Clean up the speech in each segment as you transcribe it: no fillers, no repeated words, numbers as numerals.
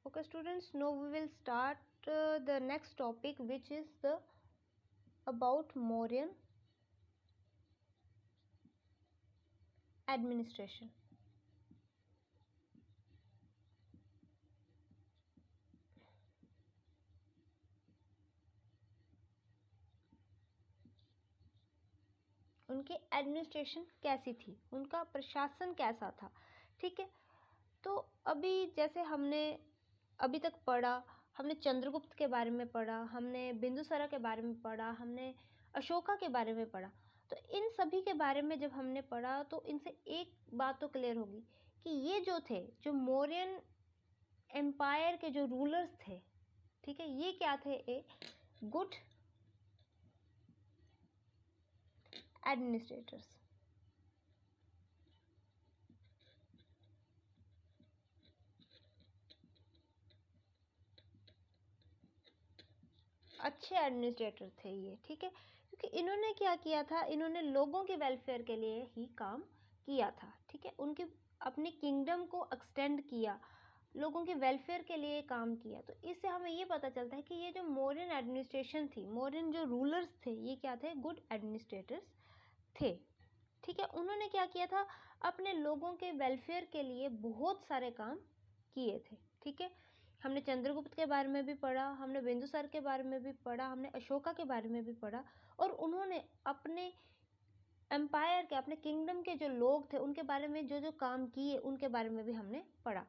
Okay students, now we will start the next topic, which is about Mauryan administration. उनकी administration कैसी थी, उनका प्रशासन कैसा था। ठीक है, तो अभी जैसे हमने अभी तक पढ़ा, हमने चंद्रगुप्त के बारे में पढ़ा, हमने बिंदुसारा के बारे में पढ़ा, हमने अशोका के बारे में पढ़ा। तो इन सभी के बारे में जब हमने पढ़ा तो इनसे एक बात तो क्लियर होगी कि ये जो थे, जो मौर्यन एम्पायर के जो रूलर्स थे, ठीक है, ये क्या थे, ए गुड एडमिनिस्ट्रेटर्स। अच्छे एडमिनिस्ट्रेटर थे ये। ठीक है, क्योंकि इन्होंने क्या किया था, इन्होंने लोगों के वेलफेयर के लिए ही काम किया था। ठीक है, उनके अपने किंगडम को एक्सटेंड किया, लोगों के वेलफेयर के लिए काम किया। तो इससे हमें ये पता चलता है कि ये जो मौर्यन एडमिनिस्ट्रेशन थी, मौर्यन जो रूलर्स थे, ये क्या थे, गुड एडमिनिस्ट्रेटर्स थे। ठीक है, उन्होंने क्या किया था, अपने लोगों के वेलफेयर के लिए बहुत सारे काम किए थे। ठीक है, हमने चंद्रगुप्त के बारे में भी पढ़ा, हमने बिंदुसार के बारे में भी पढ़ा, हमने अशोका के बारे में भी पढ़ा, और उन्होंने अपने एम्पायर के, अपने किंगडम के जो लोग थे, उनके बारे में जो जो काम किए, उनके बारे में भी हमने पढ़ा।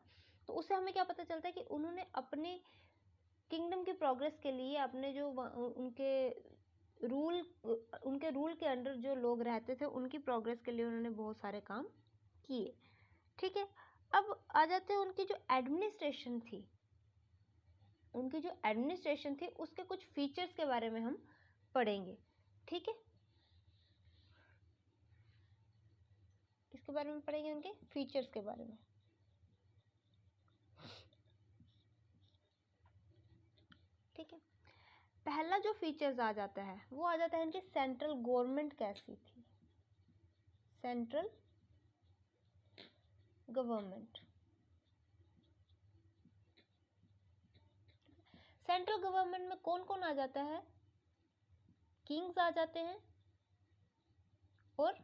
तो उससे हमें क्या पता चलता है कि उन्होंने अपने किंगडम की प्रोग्रेस के लिए, अपने जो उनके रूल के अंडर जो लोग रहते थे, उनकी प्रोग्रेस के लिए उन्होंने बहुत सारे काम किए। ठीक है, अब आ जाते हैं उनकी जो एडमिनिस्ट्रेशन थी, उनकी जो एडमिनिस्ट्रेशन थी उसके कुछ फीचर्स के बारे में हम पढ़ेंगे। ठीक है, किसके बारे में पढ़ेंगे, उनके फीचर्स के बारे में। ठीक है, पहला जो फीचर्स आ जाता है वो आ जाता है इनकी सेंट्रल गवर्नमेंट कैसी थी। सेंट्रल गवर्नमेंट, सेंट्रल गवर्नमेंट में कौन कौन आ जाता है, किंग्स आ जाते हैं और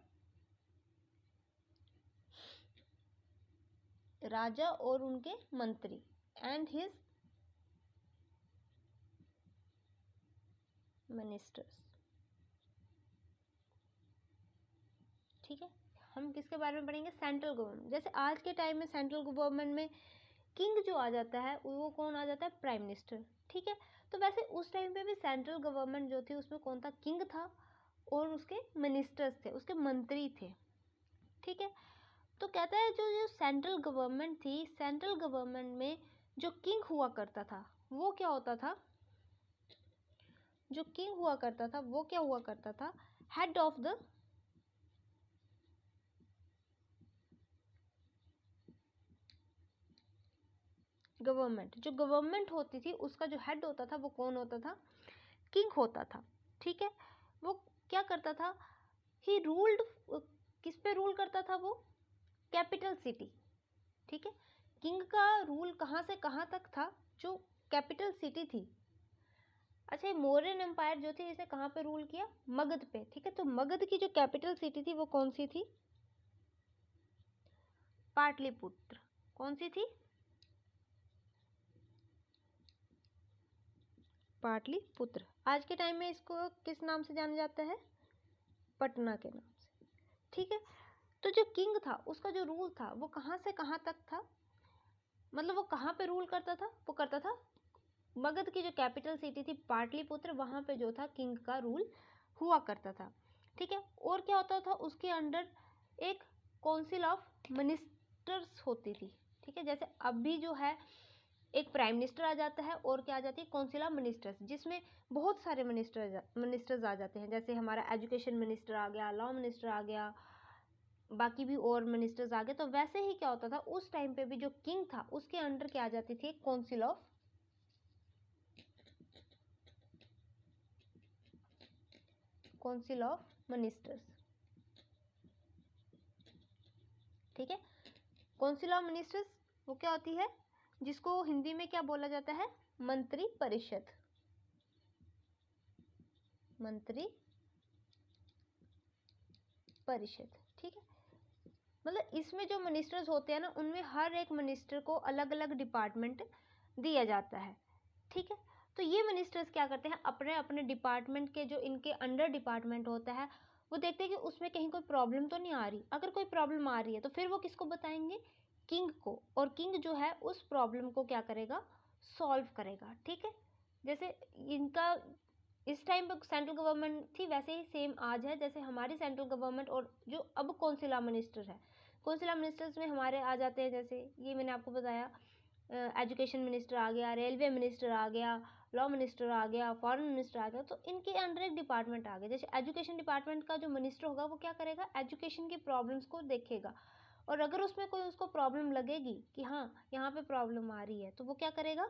राजा और उनके मंत्री एंड हिज मिनिस्टर्स। ठीक है, हम किसके बारे में पढ़ेंगे, सेंट्रल गवर्नमेंट। जैसे आज के टाइम में सेंट्रल गवर्नमेंट में किंग जो आ जाता है वो कौन आ जाता है, प्राइम मिनिस्टर। ठीक है, तो वैसे उस टाइम पे भी सेंट्रल गवर्नमेंट जो थी उसमें कौन था, किंग था और उसके मिनिस्टर्स थे, उसके मंत्री थे। ठीक है, तो कहता है जो सेंट्रल गवर्नमेंट थी, सेंट्रल गवर्नमेंट में जो किंग हुआ करता था वो क्या होता था, जो किंग हुआ करता था वो क्या हुआ करता था, हेड ऑफ द गवर्नमेंट। जो गवर्नमेंट होती थी उसका जो हेड होता था वो कौन होता था, किंग होता था। ठीक है, वो क्या करता था, ही रूल्ड, किस पे रूल करता था वो, कैपिटल सिटी। ठीक है, किंग का रूल कहाँ से कहाँ तक था, जो कैपिटल सिटी थी। अच्छा, मौर्यन एम्पायर जो थी इसने कहाँ पे रूल किया, मगध पे। ठीक है, तो मगध की जो कैपिटल सिटी थी वो कौन सी थी, पाटलिपुत्र। कौन सी थी, पाटलिपुत्र। आज के टाइम में इसको किस नाम से जाना जाता है, पटना के नाम से। ठीक है, तो जो किंग था उसका जो रूल था वो कहाँ से कहाँ तक था, मतलब वो कहाँ पे रूल करता था, वो करता था मगध की जो कैपिटल सिटी थी पाटलिपुत्र, वहाँ पे जो था किंग का रूल हुआ करता था। ठीक है, और क्या होता था उसके अंडर, एक काउंसिल ऑफ मिनिस्टर्स होती थी। ठीक है, जैसे अभी जो है एक प्राइम मिनिस्टर आ जाता है और क्या आ जाती है, काउंसिल ऑफ मिनिस्टर्स, जिसमें बहुत सारे मिनिस्टर्स आ जाते हैं। जैसे हमारा एजुकेशन मिनिस्टर आ गया, लॉ मिनिस्टर आ गया, बाकी भी और मिनिस्टर्स आ गए। तो वैसे ही क्या होता था उस टाइम पे भी जो किंग था उसके अंडर क्या आ जाती थी, काउंसिल ऑफ मिनिस्टर्स। ठीक है, काउंसिल ऑफ मिनिस्टर्स वो क्या होती है, जिसको हिंदी में क्या बोला जाता है, मंत्री परिषद। मंत्री परिषद, ठीक है। मतलब इसमें जो मिनिस्टर्स होते हैं ना, उनमें हर एक मिनिस्टर को अलग अलग डिपार्टमेंट दिया जाता है, ठीक है। तो ये मिनिस्टर्स क्या करते हैं, अपने अपने डिपार्टमेंट के जो इनके अंडर डिपार्टमेंट होता है वो देखते हैं कि उसमें कहीं कोई प्रॉब्लम तो नहीं आ रही। अगर कोई प्रॉब्लम आ रही है तो फिर वो किसको बताएंगे, किंग को। और किंग जो है उस प्रॉब्लम को क्या करेगा, सॉल्व करेगा, ठीक है। जैसे इनका इस टाइम पर सेंट्रल गवर्नमेंट थी, वैसे ही सेम आज है जैसे हमारी सेंट्रल गवर्नमेंट। और जो अब कौंसिला मिनिस्टर है, कौंसिला मिनिस्टर्स में हमारे आ जाते हैं, जैसे ये मैंने आपको बताया, एजुकेशन मिनिस्टर आ गया, रेलवे मिनिस्टर आ गया, लॉ मिनिस्टर आ गया, फॉरेन मिनिस्टर आ गया। तो इनके अंडर एक डिपार्टमेंट आ गया। जैसे एजुकेशन डिपार्टमेंट का जो मिनिस्टर होगा वो क्या करेगा, एजुकेशन की प्रॉब्लम्स को देखेगा। और अगर उसमें कोई उसको प्रॉब्लम लगेगी कि हाँ यहाँ पे प्रॉब्लम आ रही है, तो वो क्या करेगा,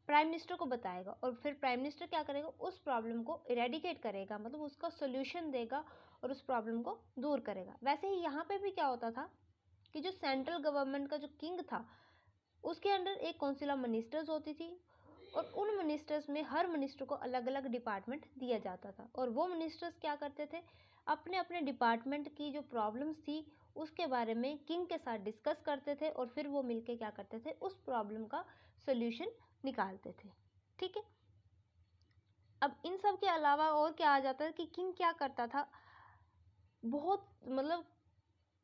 प्राइम मिनिस्टर को बताएगा। और फिर प्राइम मिनिस्टर क्या करेगा, उस प्रॉब्लम को इरेडिकेट करेगा, मतलब उसका सोल्यूशन देगा और उस प्रॉब्लम को दूर करेगा। वैसे ही यहाँ पे भी क्या होता था कि जो सेंट्रल गवर्नमेंट का जो किंग था उसके अंडर एक कौंसिल ऑफ मिनिस्टर्स होती थी। और उन मिनिस्टर्स में हर मिनिस्टर को अलग अलग डिपार्टमेंट दिया जाता था। और वो मिनिस्टर्स क्या करते थे, अपने अपने डिपार्टमेंट की जो प्रॉब्लम्स थी उसके बारे में किंग के साथ डिस्कस करते थे। और फिर वो मिलके क्या करते थे, उस प्रॉब्लम का सोल्यूशन निकालते थे, ठीक है। अब इन सब के अलावा और क्या आ जाता है कि किंग क्या करता था,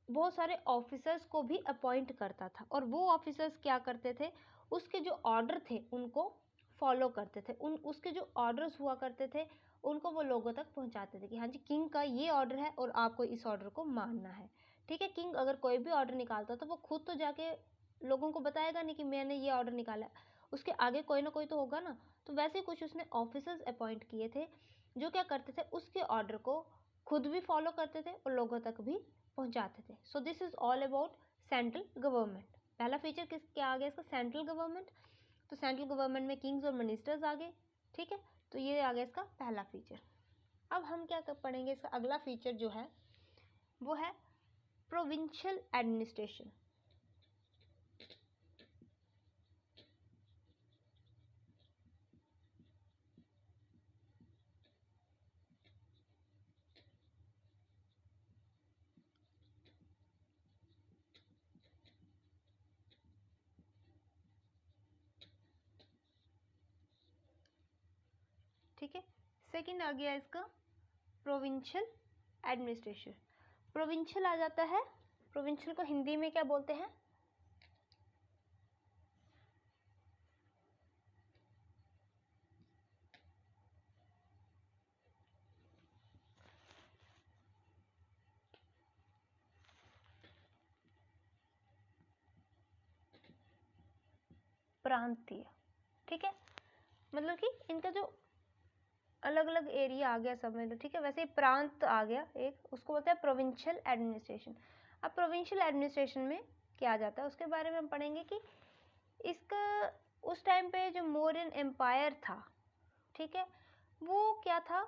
बहुत सारे ऑफिसर्स को भी अपॉइंट करता था। और वो ऑफिसर्स क्या करते थे, उसके जो ऑर्डर थे उनको फॉलो करते थे। उसके जो ऑर्डर्स हुआ करते थे उनको वो लोगों तक पहुंचाते थे कि हाँ जी किंग का ये ऑर्डर है और आपको इस ऑर्डर को मानना है, ठीक है। किंग अगर कोई भी ऑर्डर निकालता तो वो खुद तो जाके लोगों को बताएगा नहीं कि मैंने ये ऑर्डर निकाला है, उसके आगे कोई ना कोई तो होगा ना। तो वैसे कुछ उसने ऑफिसर्स अपॉइंट किए थे जो क्या करते थे, उसके ऑर्डर को खुद भी फॉलो करते थे और लोगों तक भी पहुंचाते थे। So this is all about central government. पहला फीचर किस क्या आ गया इसका, सेंट्रल गवर्नमेंट। तो सेंट्रल गवर्नमेंट में किंग्स और मिनिस्टर्स आ गए, ठीक है। तो ये आ गया इसका पहला फीचर। अब हम क्या पढ़ेंगे, इसका अगला फीचर जो है वो है प्रोविंशियल एडमिनिस्ट्रेशन। ठीक है, सेकंड आ गया इसका प्रोविंशियल एडमिनिस्ट्रेशन। प्रोविंशियल आ जाता है, प्रोविंशियल को हिंदी में क्या बोलते हैं, प्रांतीय, ठीक है। मतलब कि इनका जो अलग अलग एरिया आ गया समझ लो, ठीक है। वैसे प्रांत आ गया एक, उसको बोलते हैं प्रोविंशियल एडमिनिस्ट्रेशन। अब प्रोविंशियल एडमिनिस्ट्रेशन में क्या आ जाता है उसके बारे में हम पढ़ेंगे कि इसका उस टाइम पे जो मौर्यन एम्पायर था, ठीक है, वो क्या था,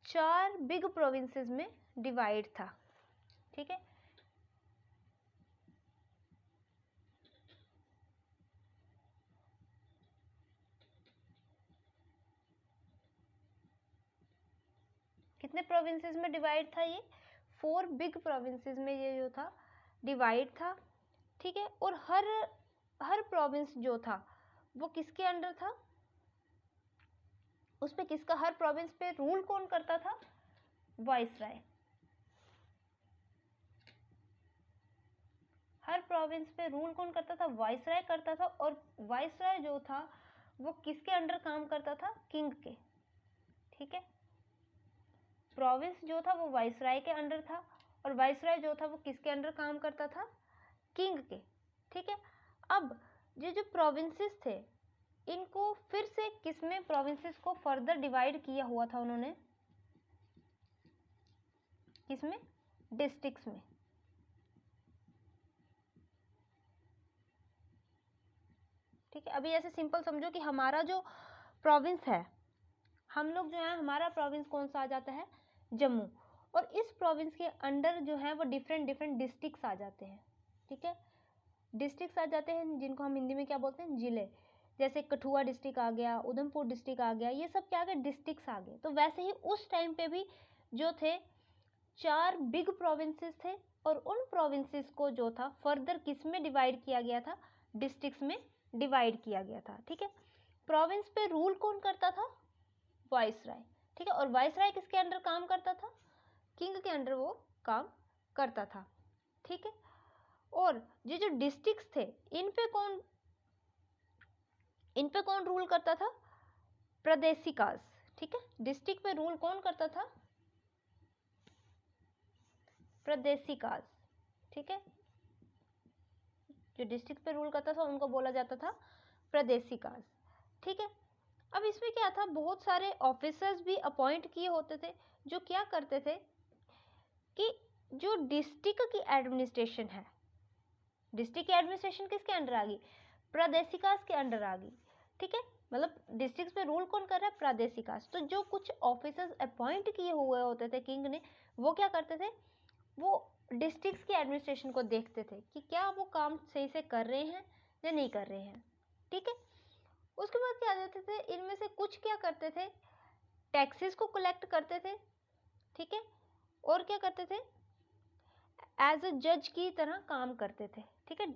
4 बिग प्रोविंसेस में डिवाइड था, ठीक है। कितने प्रोविंसेस में डिवाइड था ये, 4 बिग प्रोविंसेस में ये जो था डिवाइड था, ठीक है। और हर प्रोविंस जो था वो किसके अंडर था, उस पे किसका, हर प्रोविंस पे रूल कौन करता था, वाइसराय। हर प्रोविंस पे रूल कौन करता था, वाइसराय करता था। और वाइसराय जो था वो किसके अंडर काम करता था, किंग के, ठीक है। प्रोविंस जो था वो वाइसराय के अंडर था और वाइसराय जो था वो किसके अंडर काम करता था, किंग के, ठीक है। अब ये जो प्रोविंसेस थे इनको फिर से किसमें, प्रोविंसेस को फर्दर डिवाइड किया हुआ था उन्होंने, किसमें, डिस्ट्रिक्ट्स में, ठीक है। अभी ऐसे सिंपल समझो कि हमारा जो प्रोविंस है, हम लोग जो है हमारा प्रोविंस कौन सा आ जाता है, जम्मू। और इस प्रोविंस के अंडर जो है वो डिफरेंट डिफरेंट डिस्ट्रिक्ट्स आ जाते हैं, ठीक है। डिस्ट्रिक्ट्स आ जाते हैं जिनको हम हिंदी में क्या बोलते हैं, जिले। जैसे कठुआ डिस्ट्रिक्ट आ गया, उधमपुर डिस्ट्रिक्ट आ गया, ये सब क्या आ गए, डिस्ट्रिक्ट्स आ गए। तो वैसे ही उस टाइम पे भी जो थे 4 बिग प्रोविंसेस थे, और उन प्रोविंसेस को जो था फर्दर किस में डिवाइड किया गया था, डिस्ट्रिक्ट्स में डिवाइड किया गया था। ठीक है, प्रोविंस पे रूल कौन करता था, वाइसराय। ठीक है, और वाइसराय किसके अंडर काम करता था, किंग के अंडर वो काम करता था। ठीक है, और ये जो डिस्ट्रिक्ट्स थे इन पे कौन रूल करता था, प्रादेशिकास। ठीक है, डिस्ट्रिक्ट पे रूल कौन करता था, प्रादेशिकास। ठीक है, जो डिस्ट्रिक्ट पे रूल करता था उनको बोला जाता था प्रादेशिकास। ठीक है, अब इसमें क्या था, बहुत सारे ऑफिसर्स भी अपॉइंट किए होते थे, जो क्या करते थे कि जो डिस्ट्रिक्ट की एडमिनिस्ट्रेशन है, डिस्ट्रिक्ट की एडमिनिस्ट्रेशन किसके अंडर आ गई, प्रादेशिकास के अंडर आ गई। ठीक है, मतलब डिस्ट्रिक्ट पे रूल कौन कर रहा है, प्रादेशिकास। तो जो कुछ ऑफिसर्स अपॉइंट किए हुए होते थे किंग ने, वो क्या करते थे, वो डिस्ट्रिक्ट्स की एडमिनिस्ट्रेशन को देखते थे कि क्या वो काम सही से कर रहे हैं या नहीं कर रहे हैं। ठीक है, उसके बाद क्या करते थे, इनमें से कुछ क्या करते थे, टैक्सेस को कलेक्ट करते थे। ठीक है, और क्या करते थे, एज अ जज की तरह काम करते थे। ठीक है,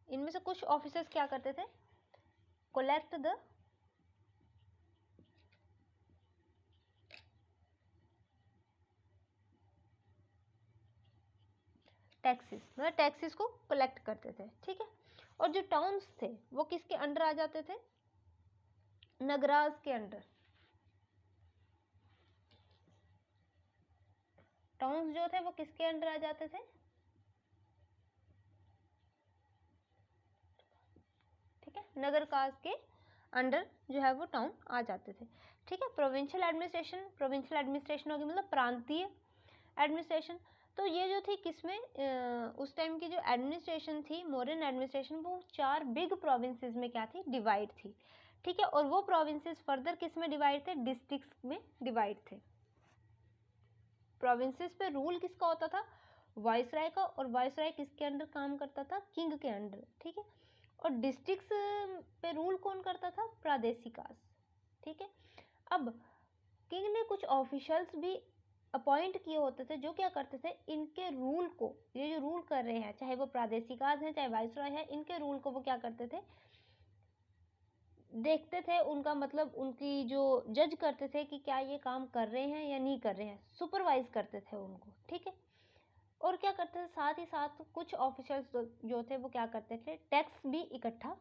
इनमें से कुछ ऑफिसर्स क्या करते थे, कलेक्ट द टैक्सेस, मतलब टैक्सेस को कलेक्ट करते थे। ठीक है, और जो टाउन्स थे वो किसके अंडर आ जाते थे, नगराज के अंडर। टाउन्स जो थे वो किसके अंडर आ जाते थे, ठीक है, नगर काज के अंडर जो है वो टाउन आ जाते थे। ठीक है, प्रोविंशियल एडमिनिस्ट्रेशन होगी मतलब प्रांतीय एडमिनिस्ट्रेशन। तो ये जो थी किसमें, उस टाइम की जो एडमिनिस्ट्रेशन थी, मॉडर्न एडमिनिस्ट्रेशन, वो 4 बिग प्रोविंसेस में क्या थी, डिवाइड थी। ठीक है, और वो प्रोविंसेस फर्दर किस में डिवाइड थे, डिस्ट्रिक्ट्स में डिवाइड थे। प्रोविंसेस पे रूल किसका होता था, वाइसराय का, और वाइसराय किसके अंडर काम करता था, किंग के अंडर। ठीक है, और डिस्ट्रिक्ट्स पे रूल कौन करता था, प्रादेशिकास। ठीक है, अब किंग ने कुछ ऑफिशियल्स भी अपॉइंट किए होते थे, जो क्या करते थे, इनके रूल को, ये जो रूल कर रहे हैं, चाहे वो प्रादेशिकास हैं चाहे वाइसराय है, इनके रूल को वो क्या करते थे, देखते थे। उनका मतलब उनकी जो जज करते थे कि क्या ये काम कर रहे हैं या नहीं कर रहे हैं, सुपरवाइज करते थे उनको। ठीक है, और क्या करते थे, साथ ही साथ कुछ ऑफिसर्स जो थे वो क्या करते थे, टैक्स भी इकट्ठा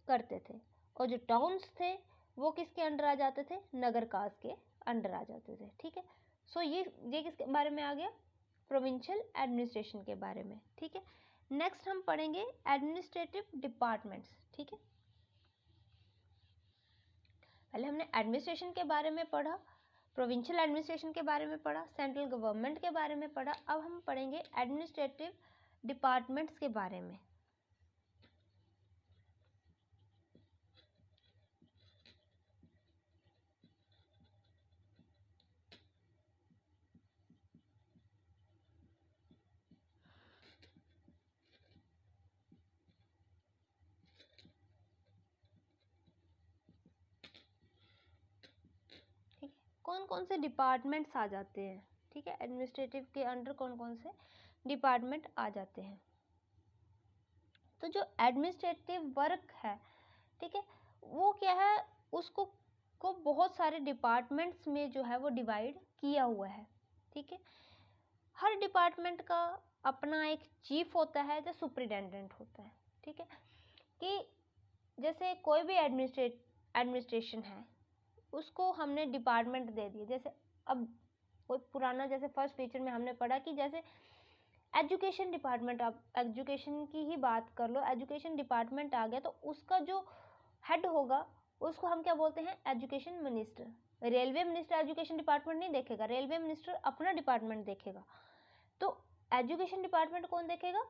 करते थे। और जो टाउन्स थे वो किसके अंडर आ जाते थे, नगर काज के अंडर आ जाते थे। ठीक है, सो ये किसके बारे में आ गया, प्रोविंशियल एडमिनिस्ट्रेशन के बारे में। ठीक है, नेक्स्ट हम पढ़ेंगे एडमिनिस्ट्रेटिव डिपार्टमेंट्स। ठीक है, पहले हमने एडमिनिस्ट्रेशन के बारे में पढ़ा, प्रोविंशियल एडमिनिस्ट्रेशन के बारे में पढ़ा, सेंट्रल गवर्नमेंट के बारे में पढ़ा। अब हम पढ़ेंगे एडमिनिस्ट्रेटिव डिपार्टमेंट्स के बारे में। ठीक है, कौन कौन से डिपार्टमेंट्स आ जाते हैं, ठीक है, एडमिनिस्ट्रेटिव के अंडर कौन कौन से डिपार्टमेंट आ जाते हैं। तो जो एडमिनिस्ट्रेटिव वर्क है, ठीक है, वो क्या है, उसको बहुत सारे डिपार्टमेंट्स में जो है वो डिवाइड किया हुआ है। ठीक है, हर डिपार्टमेंट का अपना एक चीफ होता है जो सुपरिटेंडेंट होता है। ठीक है, कि जैसे कोई भी एडमिनिस्ट्रेशन है, उसको हमने डिपार्टमेंट दे दिए। जैसे अब कोई पुराना, जैसे फर्स्ट टीचर में हमने पढ़ा कि जैसे एजुकेशन डिपार्टमेंट, आप एजुकेशन की ही बात कर लो, एजुकेशन डिपार्टमेंट आ गया तो उसका जो हेड होगा उसको हम क्या बोलते हैं, education minister. Railway minister education department नहीं देखेगा, रेलवे मिनिस्टर अपना डिपार्टमेंट देखेगा। तो एजुकेशन डिपार्टमेंट कौन देखेगा,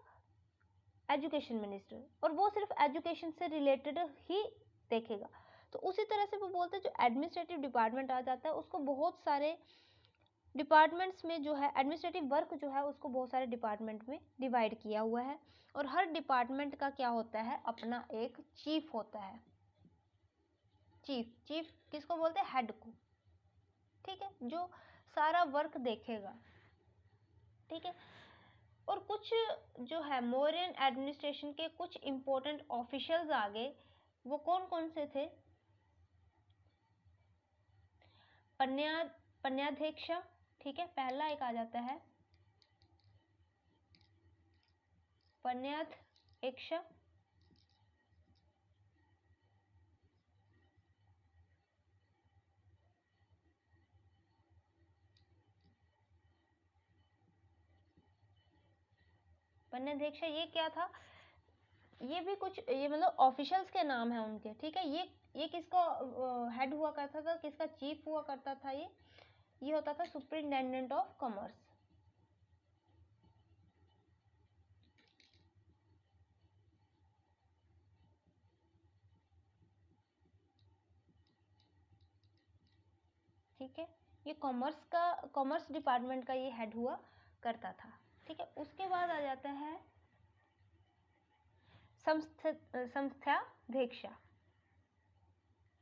एजुकेशन मिनिस्टर, और वो सिर्फ एजुकेशन से रिलेटेड ही देखेगा। तो उसी तरह से वो बोलते हैं जो एडमिनिस्ट्रेटिव डिपार्टमेंट आ जाता है उसको बहुत सारे डिपार्टमेंट्स में जो है एडमिनिस्ट्रेटिव वर्क जो है उसको बहुत सारे डिपार्टमेंट में डिवाइड किया हुआ है, और हर डिपार्टमेंट का क्या होता है, अपना एक चीफ होता है। चीफ किसको बोलते हैं, हेड को, ठीक है, जो सारा वर्क देखेगा, ठीक है। और कुछ जो है मौर्यन एडमिनिस्ट्रेशन के कुछ इंपॉर्टेंट ऑफिशियल्स आ गए, वो कौन कौन से थे, पन्याध्यक्ष, ठीक है, पहला एक आ जाता है पन्याध्यक्ष, पन्याध्यक्ष ये क्या था, ये भी कुछ, ये मतलब ऑफिशियल्स के नाम है उनके, ठीक है। ये किसका हेड हुआ करता था, किसका चीफ हुआ करता था, ये होता था सुपरिटेंडेंट ऑफ कॉमर्स, ठीक है। ये कॉमर्स डिपार्टमेंट का ये हेड हुआ करता था, ठीक है। उसके बाद आ जाता है संस्थाध्यक्ष,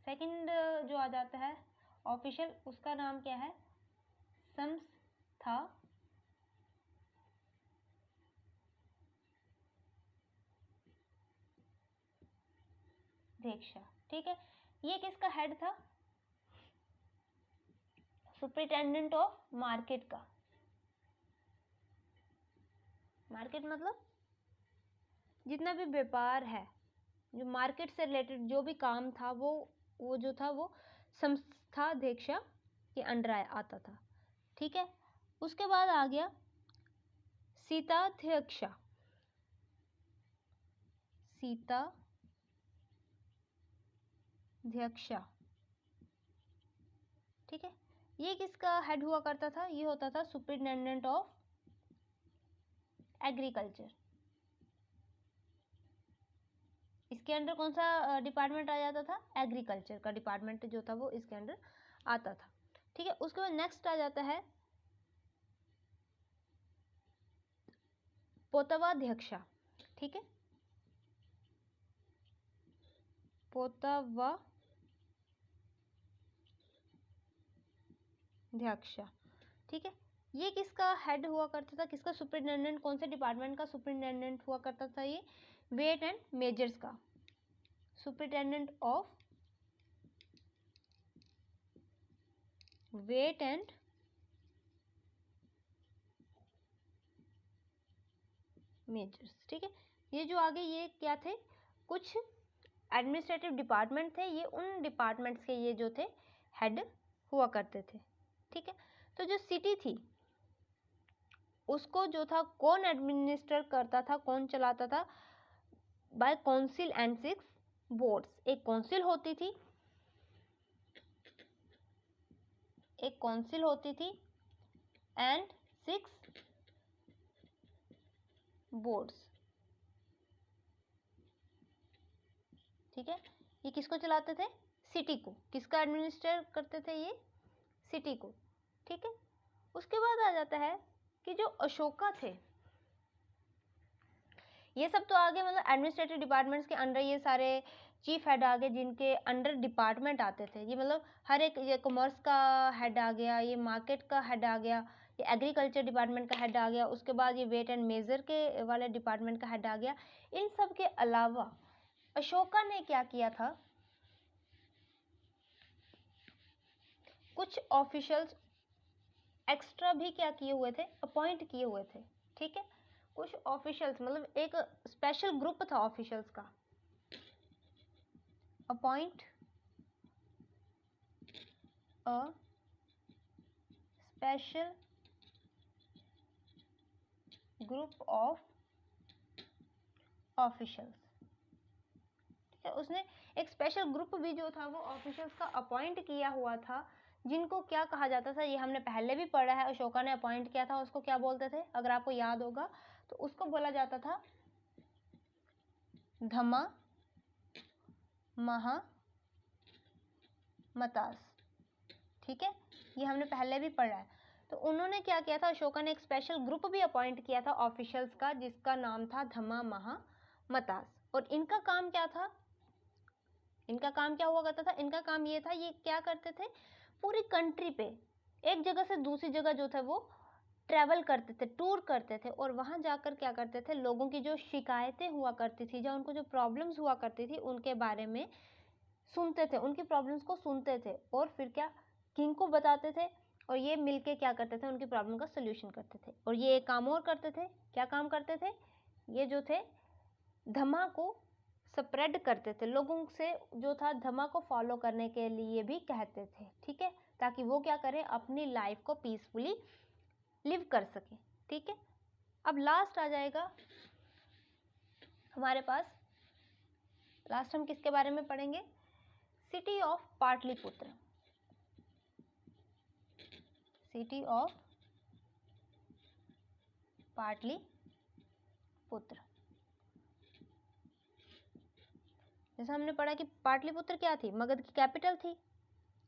सेकंड जो आ जाता है ऑफिशियल, उसका नाम क्या है, संस्थाध्यक्ष, ठीक है। ये किसका हेड था, सुपरिटेंडेंट ऑफ मार्केट का, मार्केट मतलब जितना भी व्यापार है, जो मार्केट से रिलेटेड जो भी काम था, वो जो था वो संस्थाध्यक्ष के अंडर आता था, ठीक है। उसके बाद आ गया सीताध्यक्ष, ठीक है। ये किसका हेड हुआ करता था, ये होता था सुपरिटेंडेंट ऑफ एग्रीकल्चर। इसके अंडर कौन सा डिपार्टमेंट आ जाता था, एग्रीकल्चर का डिपार्टमेंट जो था वो इसके अंडर आता था, ठीक है। उसके बाद नेक्स्ट आ जाता है पोतवाध्यक्ष, ठीक है, पोतवाध्यक्ष, ठीक है। ये किसका हेड हुआ करता था, किसका सुपरिटेंडेंट, कौन से डिपार्टमेंट का सुपरिटेंडेंट हुआ करता था, ये वेट एंड मेजर्स का, superintendent of weight and measures, ठीक है। ये जो आगे ये क्या थे, कुछ एडमिनिस्ट्रेटिव डिपार्टमेंट थे, ये उन डिपार्टमेंट्स के ये जो थे हेड हुआ करते थे, ठीक है। तो जो सिटी थी उसको जो था कौन एडमिनिस्टर करता था, कौन चलाता था, बाय काउंसिल एंड 6 बोर्ड्स। एक काउंसिल होती थी एंड 6 बोर्ड्स, ठीक है। ये किसको चलाते थे, सिटी को, किसका एडमिनिस्टर करते थे, ये सिटी को, ठीक है। उसके बाद आ जाता है कि जो अशोका थे, ये सब तो आगे मतलब एडमिनिस्ट्रेटिव डिपार्टमेंट्स के अंडर ये सारे चीफ हेड आ गए, जिनके अंडर डिपार्टमेंट आते थे। ये मतलब हर एक, ये कॉमर्स का हेड आ गया, ये मार्केट का हेड आ गया, ये एग्रीकल्चर डिपार्टमेंट का हेड आ गया, उसके बाद ये वेट एंड मेजर के वाले डिपार्टमेंट का हेड आ गया। इन सब के अलावा अशोका ने क्या किया था, कुछ ऑफिशियल्स एक्स्ट्रा भी क्या किए हुए थे, अपॉइंट किए हुए थे, ठीक है। कुछ ऑफिशियल्स मतलब एक स्पेशल ग्रुप था ऑफिशियल्स का, appoint a special group of officials, ठीक है। उसने एक स्पेशल ग्रुप भी जो था वो ऑफिशियल्स का अपॉइंट किया हुआ था, जिनको क्या कहा जाता था, ये हमने पहले भी पढ़ा है। अशोका ने अपॉइंट किया था, उसको क्या बोलते थे, अगर आपको याद होगा तो उसको बोला जाता था धमा महा मतास, ठीक है। ये हमने पहले भी पढ़ा है। तो उन्होंने क्या किया था, अशोका ने एक स्पेशल ग्रुप भी अपॉइंट किया था ऑफिशियल्स का, जिसका नाम था धम्मा महा मतास। और इनका काम क्या था, इनका काम क्या हुआ करता था, इनका काम ये था, ये क्या करते थे, पूरी कंट्री पे एक जगह से दूसरी जगह जो था वो ट्रैवल करते थे, टूर करते थे, और वहां जाकर क्या करते थे, लोगों की जो शिकायतें हुआ करती थी या उनको जो प्रॉब्लम्स हुआ करती थी उनके बारे में सुनते थे, उनकी प्रॉब्लम्स को सुनते थे, और फिर क्या किंग को बताते थे, और ये मिलके क्या करते थे, उनकी प्रॉब्लम का सोल्यूशन करते थे। और ये एक काम और करते थे, क्या काम करते थे, ये जो थे धम्मा को स्प्रेड करते थे, लोगों से जो था धम्मा को फॉलो करने के लिए भी कहते थे, ठीक है, ताकि वो क्या करें, अपनी लाइफ को पीसफुली लिव कर सके, ठीक है। अब लास्ट आ जाएगा हमारे पास, लास्ट हम किसके बारे में पढ़ेंगे, city of Pataliputra. City of Pataliputra, जैसे हमने पढ़ा कि पाटलिपुत्र क्या थी, मगध की कैपिटल थी,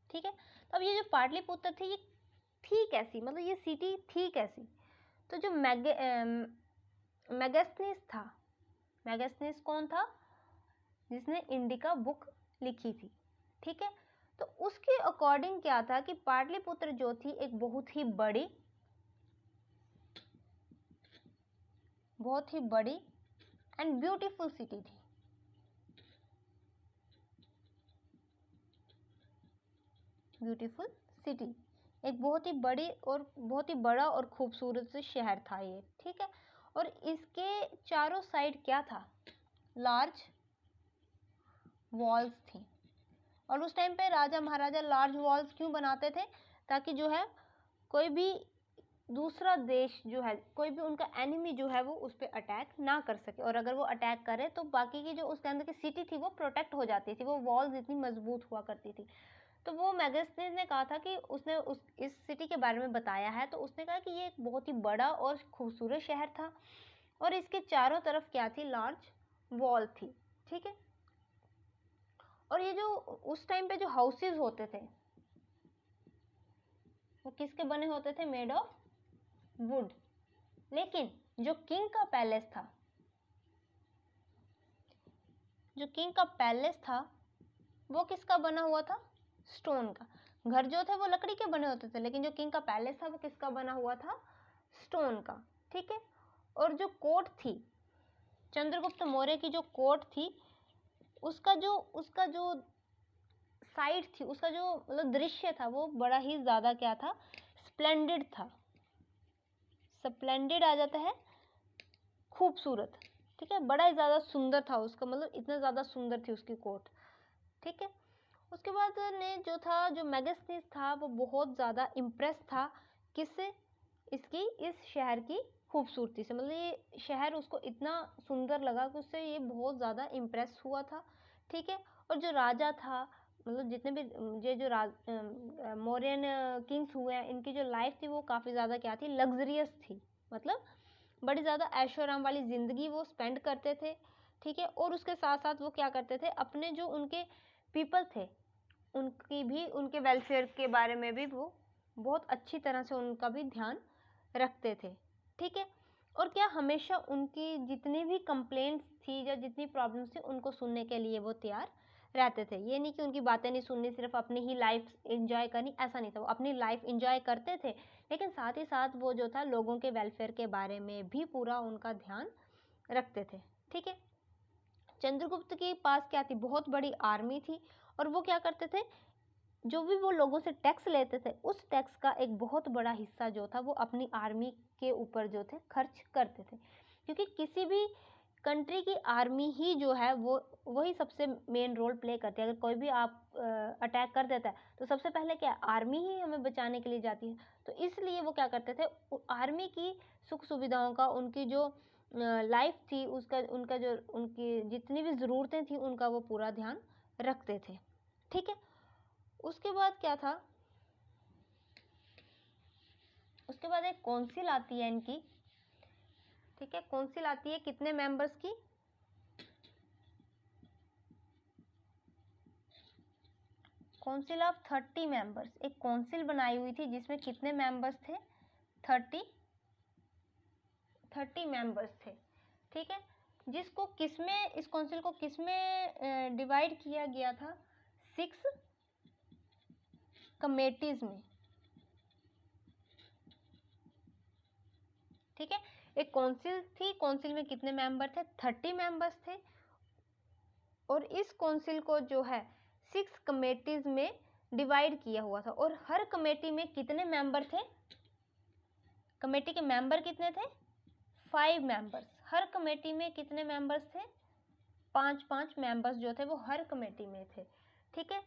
ठीक है। तो अब ये जो पाटलिपुत्र थी ये थी कैसी, मतलब ये सिटी थी कैसी, तो जो मेगास्थनीस था, मेगास्थनीस कौन था, जिसने इंडिका बुक लिखी थी, ठीक है। तो उसके अकॉर्डिंग क्या था कि पाटलिपुत्र जो थी एक बहुत ही बड़ी एंड ब्यूटीफुल सिटी थी, ब्यूटीफुल सिटी, एक बहुत ही बड़ी और बहुत ही बड़ा और खूबसूरत से शहर था ये, ठीक है। और इसके चारों साइड क्या था, लार्ज वॉल्स थी। और उस टाइम पे राजा महाराजा लार्ज वॉल्स क्यों बनाते थे, ताकि जो है कोई भी दूसरा देश जो है, कोई भी उनका एनिमी जो है वो उस पर अटैक ना कर सके, और अगर वो अटैक करे तो बाकी की जो उसके अंदर की सिटी थी वो प्रोटेक्ट हो जाती थी, वो वॉल्स इतनी मजबूत हुआ करती थी। तो वो मैगस्थनीज ने कहा था कि उसने इस सिटी के बारे में बताया है, तो उसने कहा कि ये एक बहुत ही बड़ा और खूबसूरत शहर था, और इसके चारों तरफ क्या थी, लार्ज वॉल थी, ठीक है। और ये जो उस टाइम पे जो हाउसेस होते थे वो किसके बने होते थे, मेड ऑफ वुड। लेकिन जो किंग का पैलेस था, जो किंग का पैलेस था वो किसका बना हुआ था, स्टोन का। घर जो थे वो लकड़ी के बने होते थे, लेकिन जो किंग का पैलेस था वो किसका बना हुआ था, स्टोन का, ठीक है। और जो कोर्ट थी, चंद्रगुप्त मौर्य की जो कोर्ट थी, उसका जो साइड थी, उसका जो मतलब दृश्य था वो बड़ा ही ज्यादा क्या था, स्प्लेंडेड था। स्प्लेंडेड आ जाता है खूबसूरत, ठीक है, बड़ा ही ज्यादा सुंदर था उसका, मतलब इतना ज्यादा सुंदर थी उसकी कोर्ट, ठीक है। उसके बाद ने जो था, जो मैगस्थनीज था वो बहुत ज़्यादा इम्प्रेस था, किससे, इसकी इस शहर की खूबसूरती से, मतलब ये शहर उसको इतना सुंदर लगा कि उससे ये बहुत ज़्यादा इम्प्रेस हुआ था, ठीक है। और जो राजा था, मतलब जितने भी ये जो मौर्यन किंग्स हुए हैं, इनकी जो लाइफ थी वो काफ़ी ज़्यादा क्या थी, लग्जरियस थी, मतलब बड़ी ज़्यादा ऐशो आराम वाली ज़िंदगी वो स्पेंड करते थे, ठीक है। और उसके साथ साथ वो क्या करते थे, अपने जो उनके पीपल थे उनकी भी, उनके वेलफेयर के बारे में भी वो बहुत अच्छी तरह से उनका भी ध्यान रखते थे, ठीक है। और क्या, हमेशा उनकी जितनी भी कंप्लेंट्स थी या जितनी प्रॉब्लम्स थी उनको सुनने के लिए वो तैयार रहते थे। ये नहीं कि उनकी बातें नहीं सुननी, सिर्फ अपनी ही लाइफ एंजॉय करनी, ऐसा नहीं था। वो अपनी लाइफ एंजॉय करते थे, लेकिन साथ ही साथ वो जो था लोगों के वेलफेयर के बारे में भी पूरा उनका ध्यान रखते थे, ठीक है। चंद्रगुप्त के पास क्या थी, बहुत बड़ी आर्मी थी, और वो क्या करते थे, जो भी वो लोगों से टैक्स लेते थे उस टैक्स का एक बहुत बड़ा हिस्सा जो था वो अपनी आर्मी के ऊपर जो थे खर्च करते थे, क्योंकि किसी भी कंट्री की आर्मी ही जो है वो वही सबसे मेन रोल प्ले करती है। अगर कोई भी आप अटैक कर देता है तो सबसे पहले क्या, आर्मी ही हमें बचाने के लिए जाती है। तो इसलिए वो क्या करते थे, आर्मी की सुख सुविधाओं का, उनकी जो लाइफ थी उसका, उनका जो, उनकी जितनी भी ज़रूरतें थी उनका वो पूरा ध्यान रखते थे, ठीक है। उसके बाद क्या था, उसके बाद एक काउंसिल आती है इनकी, ठीक है। काउंसिल आती है कितने मेंबर्स की, काउंसिल ऑफ 30 मेंबर्स, एक काउंसिल बनाई हुई थी जिसमें कितने मेंबर्स थे, 30 मेंबर्स थे, ठीक है। जिसको किसमें, इस काउंसिल को किसमें डिवाइड किया गया था? 6 कमेटीज में, ठीक है। एक काउंसिल थी, काउंसिल में कितने मेंबर थे? 30 मेंबर्स थे। और इस काउंसिल को जो है 6 कमेटीज में डिवाइड किया हुआ था। और हर कमेटी में कितने मेंबर थे? कमेटी के मेंबर कितने थे? 5 मेंबर्स। हर कमेटी में कितने मेंबर्स थे? 5 मेंबर्स जो थे वो हर कमेटी में थे, ठीक है।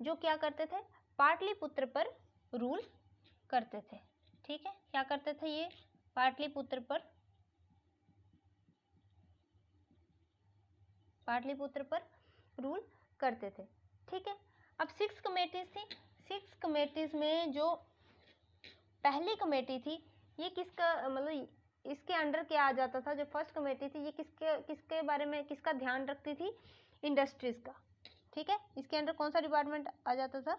जो क्या करते थे? पाटलिपुत्र पर रूल करते थे, ठीक है। क्या करते थे ये? पाटलिपुत्र पर रूल करते थे, ठीक है। अब 6 कमेटीज थी। 6 कमेटीज में जो पहली कमेटी थी, ये किसका, मतलब इसके अंडर क्या आ जाता था? जो फर्स्ट कमेटी थी, ये किसके बारे में, किसका ध्यान रखती थी? इंडस्ट्रीज का, ठीक है। इसके अंडर कौन सा डिपार्टमेंट आ जाता था?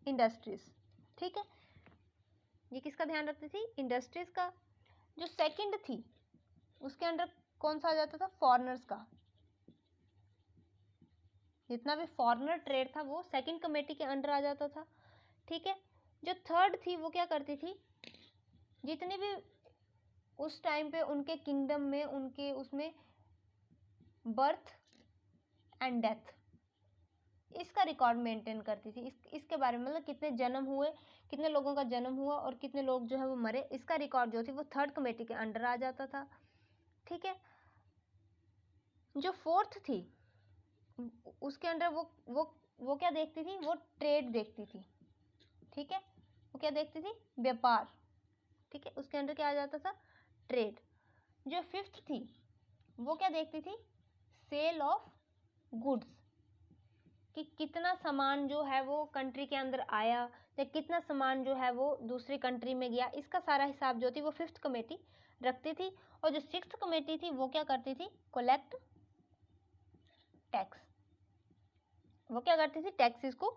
इंडस्ट्रीज, ठीक है। ये किसका ध्यान रखती थी? इंडस्ट्रीज का। जो सेकंड थी, उसके अंडर कौन सा आ जाता था? फॉरेनर्स का। जितना भी फॉरेनर ट्रेड था वो सेकंड कमेटी के अंडर आ जाता था, ठीक है। जो थर्ड थी वो क्या करती थी? जितने भी उस टाइम पे उनके किंगडम में, उनके उसमें बर्थ एंड डेथ, इसका रिकॉर्ड मेंटेन करती थी। इसके बारे में, मतलब कितने जन्म हुए, कितने लोगों का जन्म हुआ और कितने लोग जो है वो मरे, इसका रिकॉर्ड जो थी वो थर्ड कमेटी के अंडर आ जाता था, ठीक है। जो फोर्थ थी, उसके अंडर वो क्या देखती थी? वो ट्रेड देखती थी, ठीक है। वो क्या देखती थी? व्यापार, ठीक है। उसके अंदर क्या आ जाता था? ट्रेड। जो फिफ्थ थी, वो क्या देखती थी? सेल ऑफ गुड्स, कि कितना सामान जो है वो कंट्री के अंदर आया या कितना सामान जो है वो दूसरी कंट्री में गया, इसका सारा हिसाब जो थी वो फिफ्थ कमेटी रखती थी। और जो सिक्स्थ कमेटी थी वो क्या करती थी? Collect tax. वो क्या करती थी? टैक्सेस को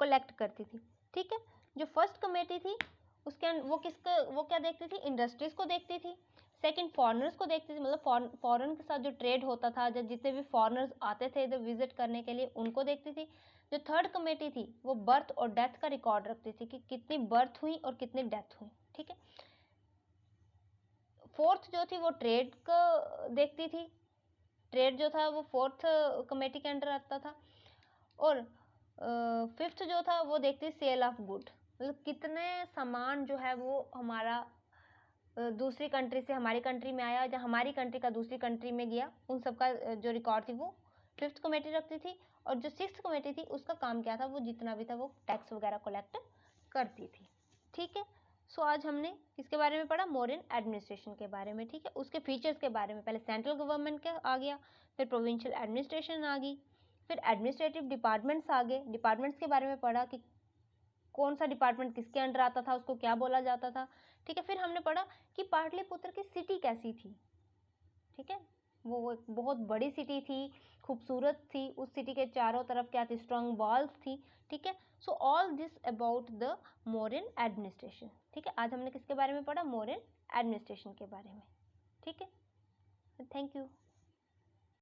कलेक्ट करती थी, ठीक है। जो फर्स्ट कमेटी थी उसके वो क्या देखती थी? इंडस्ट्रीज को देखती थी। सेकंड फॉरेनर्स को देखती थी, मतलब फॉरेन के साथ जो ट्रेड होता था, जब जितने भी फॉरेनर्स आते थे इधर विजिट करने के लिए, उनको देखती थी। जो थर्ड कमेटी थी वो बर्थ और डेथ का रिकॉर्ड रखती थी, कि कितनी बर्थ हुई और कितनी डेथ हुई, ठीक है। फोर्थ जो थी वो ट्रेड को देखती थी। ट्रेड जो था वो फोर्थ कमेटी के अंडर आता था। और फिफ्थ जो था वो देखती सेल ऑफ गुड, मतलब कितने सामान जो है वो हमारा दूसरी कंट्री से हमारी कंट्री में आया, या हमारी कंट्री का दूसरी कंट्री में गया, उन सब का जो रिकॉर्ड थी वो फिफ्थ कमेटी रखती थी। और जो सिक्स्थ कमेटी थी उसका काम क्या था? वो जितना भी था वो टैक्स वगैरह कलेक्ट करती थी, ठीक है। सो आज हमने किसके बारे में पढ़ा? मॉडर्न एडमिनिस्ट्रेशन के बारे में, ठीक है। उसके फीचर्स के बारे में, पहले सेंट्रल गवर्नमेंट का आ गया, फिर प्रोविंशियल एडमिनिस्ट्रेशन आ गई, फिर एडमिनिस्ट्रेटिव डिपार्टमेंट्स आ गए। डिपार्टमेंट्स के बारे में पढ़ा कि कौन सा डिपार्टमेंट किसके अंडर आता था, उसको क्या बोला जाता था, ठीक है। फिर हमने पढ़ा कि पाटलिपुत्र की सिटी कैसी थी, ठीक है। वो एक बहुत बड़ी सिटी थी, खूबसूरत थी। उस सिटी के चारों तरफ क्या थी? स्ट्रॉन्ग वॉल्स थी, ठीक है। So all this about the modern administration, ठीक है। आज हमने किसके बारे में पढ़ा? मॉडर्न एडमिनिस्ट्रेशन के बारे में, ठीक है। Thank you.